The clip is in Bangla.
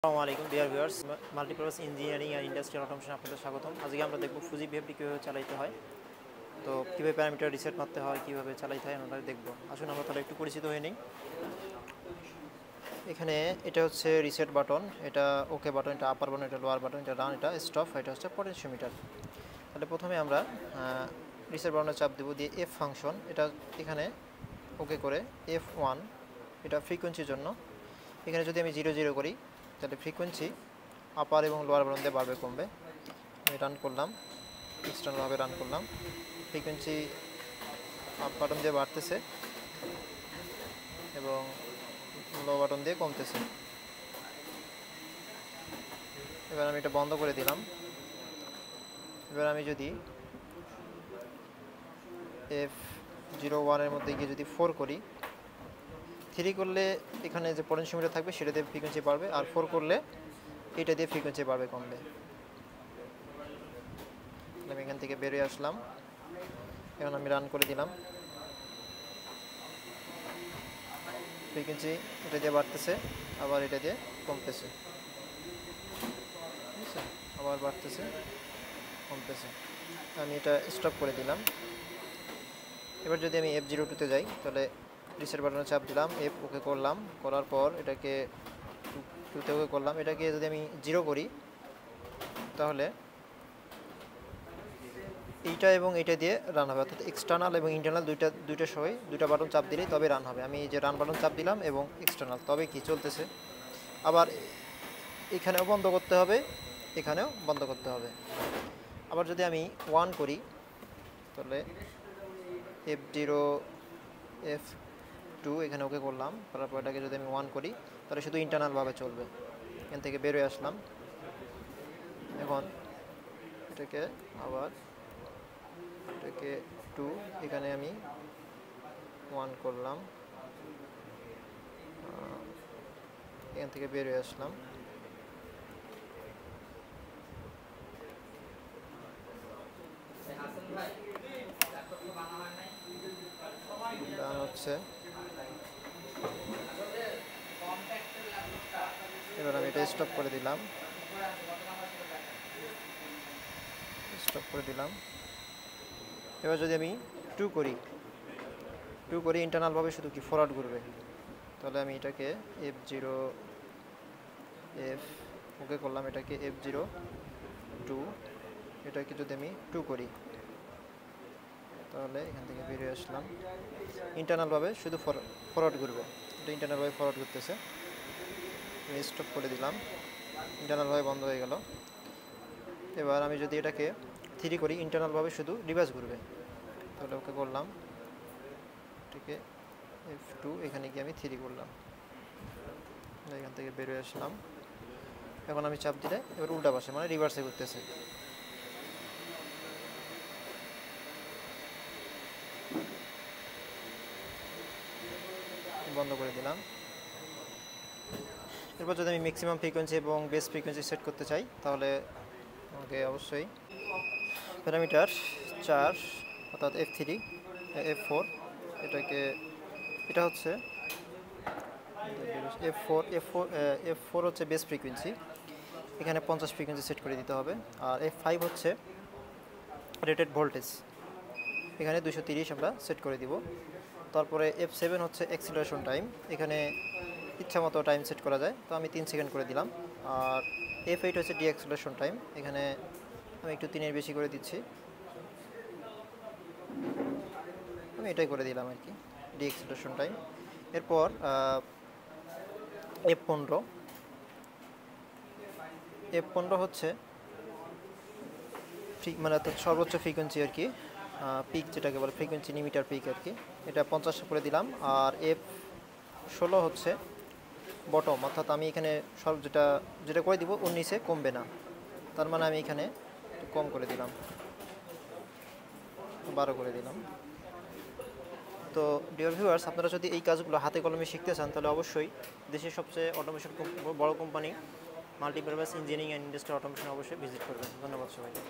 আসসালামু আলাইকুম dear viewers, multipurpose engineering and industrial automation আপনাদের স্বাগতম। আজকে আমরা দেখব ফুজি ভিএফডি কিভাবে চালাতে হয়, তো কিভাবে প্যারামিটার রিসেট মারতে হয়, কিভাবে চালাতে হয় আমরা দেখব। আসুন আমরা তাহলে একটু পরিচিত হয়ে নিই। এখানে এটা হচ্ছে রিসেট বাটন, এটা ওকে বাটন, এটা আপার বাটন, এটা লোয়ার বাটন, এটা রান, এটা স্টপ, এটা হচ্ছে পটেনশিওমিটার। তাহলে প্রথমে আমরা রিসেট বাটনে চাপ দেব, দিয়ে এফ ফাংশন, এটা এখানে ওকে করে F1, এটা ফ্রিকোয়েন্সির জন্য। এখানে যদি আমি 0 0 করি তাহলে ফ্রিকোয়েন্সি আপার এবং লোয়ার বাটন দিয়ে বাড়বে কমবে। আমি রান করলাম, এক্সটার্নালভাবে রান করলাম, ফ্রিকোয়েন্সি আপ বাটন দিয়ে বাড়তেছে এবং লো বাটন দিয়ে কমতেছে। এবার আমি এটা বন্ধ করে দিলাম। এবার আমি যদি F01 এর মধ্যে গিয়ে যদি 4 করি, 3 করলে এখানে যে পটেনশিওমিটার থাকবে সেটা দিয়ে ফ্রিকোয়েন্সি বাড়বে, আর 4 করলে এটা দিয়ে ফ্রিকোয়েন্সি বাড়বে কমবে। আমি এখান থেকে বেরিয়ে আসলাম, এখন আমি রান করে দিলাম, ফ্রিকোয়েন্সি এটা দিয়ে বাড়তেছে, আবার এটা দিয়ে কমতেছে, ঠিক আছে, আবার বাড়তেছে কমতেছে। আমি এটা স্টপ করে দিলাম। এবার যদি আমি F02 যাই তাহলে রিসেট বাটনে চাপ দিলাম, এফ ওকে করলাম, করার পর এটাকে 2তে ওকে করলাম। এটাকে যদি আমি 0 করি তাহলে এইটা এবং এইটা দিয়ে রান হবে, অর্থাৎ এক্সটার্নাল এবং ইন্টারনাল দুইটা সবাই দুইটা বাটন চাপ দিলেই তবে রান হবে। আমি এই যে রান বাটন চাপ দিলাম এবং এক্সটার্নাল, তবে কি চলতেছে। আবার এখানেও বন্ধ করতে হবে, এখানেও বন্ধ করতে হবে। আবার যদি আমি 1 করি তাহলে F0 F2 এখানে ওকে করলাম, করার পর এটাকে যদি আমি 1 করি তাহলে শুধু ইন্টারনালভাবে চলবে। এখান থেকে বেরোয় আসলাম, এখন এটাকে আবার এটাকে 2, এখানে আমি 1 করলাম, এখান থেকে বেরিয়ে আসলাম। ডান হচ্ছে। এবার আমি এটা স্টপ করে দিলাম, এবার যদি আমি 2 করি ইন্টারনালভাবে শুধু কি ফরওয়ার্ড ঘুরবে, তাহলে আমি এটাকে F0 F ওকে করলাম, এটাকে F02, এটাকে যদি আমি 2 করি তাহলে এখান থেকে বেরিয়ে আসলাম, ইন্টারনালভাবে শুধু ফরওয়ার্ড ঘুরবে, এটা ইন্টারনালভাবে ফরওয়ার্ড ঘুরতেছে। আমি স্টপ করে দিলাম, ইন্টারনালভাবে বন্ধ হয়ে গেল। এবার আমি যদি এটাকে 3 করি ইন্টারনালভাবে শুধু রিভার্স ঘুরবে, তাহলে ওকে করলাম, এটাকে F2, এখানে গিয়ে আমি 3 করলাম, এখান থেকে বেরিয়ে আসলাম। এখন আমি চাপ দিলে এবার উল্টা পাশে মানে রিভার্সে ঘুরতেছে। বন্ধ করে দিলাম। এরপর যদি আমি ম্যাক্সিমাম ফ্রিকোয়েন্সি এবং বেস ফ্রিকোয়েন্সি সেট করতে চাই তাহলে আমাকে অবশ্যই প্যারামিটার 4 অর্থাৎ F3 F4, এটা হচ্ছে F4 হচ্ছে বেস ফ্রিকোয়েন্সি, এখানে 50 ফ্রিকোয়েন্সি সেট করে দিতে হবে। আর F5 হচ্ছে রেটেড ভোল্টেজ, এখানে 230 আমরা সেট করে দিব। তারপরে F7 হচ্ছে অ্যাক্সিলারেশন টাইম, এখানে ইচ্ছা মতো টাইম সেট করা যায়, তো আমি 3 সেকেন্ড করে দিলাম। আর F8 হচ্ছে ডিঅ্যাক্সিলারেশন টাইম, এখানে আমি একটু 3-এর বেশি করে দিচ্ছি, আমি এটাই করে দিলাম আর কি, ডিঅ্যাক্সিলারেশন টাইম। এরপর F15 হচ্ছে মানে অর্থাৎ সর্বোচ্চ ফ্রিকোয়েন্সি আর কি, পিক যেটাকে বলে ফ্রিকোয়েন্সি লিমিটার পিক আর কি, এটা 50 করে দিলাম। আর F16 হচ্ছে বটম, অর্থাৎ আমি এখানে সব যেটা করে দিব ওর নিচে কমবে না, তার মানে আমি এখানে কম করে দিলাম, 12 করে দিলাম। তো ডিয়ার ভিউয়ার্স, আপনারা যদি এই কাজগুলো হাতে কলমে শিখতে চান তাহলে অবশ্যই দেশের সবচেয়ে অটোমেশন বড় company multipurpose engineering and industrial automation অবশ্যই ভিজিট করবেন। ধন্যবাদ সবাইকে।